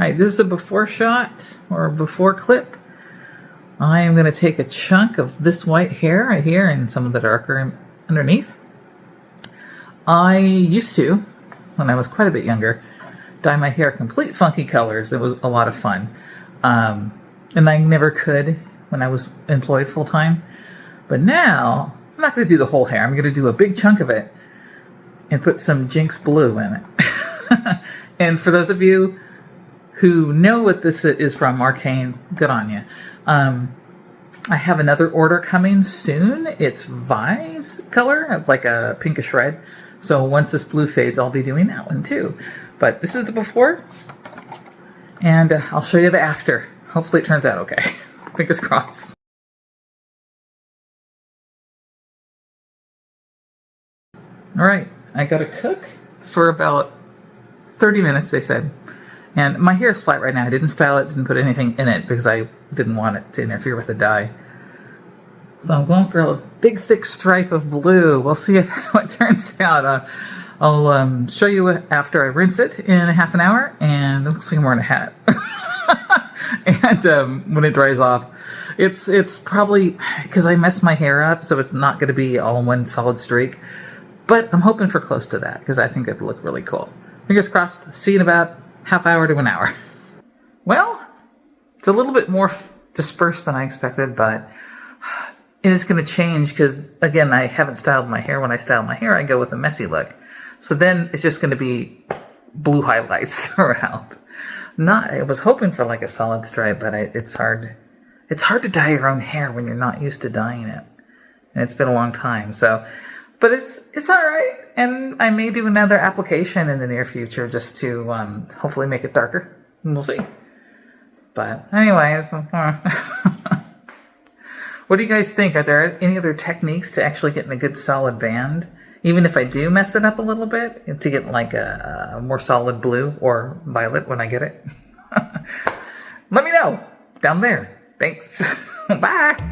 Alright, this is a before shot, or before clip. I am going to take a chunk of this white hair right here and some of the darker underneath. I used to, when I was quite a bit younger, dye my hair complete funky colors. It was a lot of fun. And I never could when I was employed full-time. But now, I'm not going to do the whole hair. I'm going to do a big chunk of it and put some Jinx blue in it. And for those of you who know what this is from, Arcane, good on you. I have another order coming soon. It's Vi's color, like a pinkish red. So once this blue fades, I'll be doing that one too. But this is the before, and I'll show you the after. Hopefully it turns out okay. Fingers crossed. All right, I got to cook for about 30 minutes, they said. And my hair is flat right now. I didn't style it, didn't put anything in it because I didn't want it to interfere with the dye. So I'm going for a big thick stripe of blue. We'll see how it turns out. I'll show you after I rinse it in half an hour, and it looks like I'm wearing a hat. And when it dries off, it's probably because I messed my hair up, so it's not going to be all one solid streak. But I'm hoping for close to that because I think it would look really cool. Fingers crossed. See you in about half hour to an hour. Well, it's a little bit more dispersed than I expected, but it's going to change because, again, I haven't styled my hair. When I style my hair, I go with a messy look. So then it's just going to be blue highlights around. I was hoping for like a solid stripe, but it's hard. It's hard to dye your own hair when you're not used to dyeing it. And it's been a long time, so... But it's all right, and I may do another application in the near future just to hopefully make it darker. We'll see. But anyways, what do you guys think? Are there any other techniques to actually getting a good solid band? Even if I do mess it up a little bit, to get like a more solid blue or violet when I get it? Let me know down there. Thanks. Bye.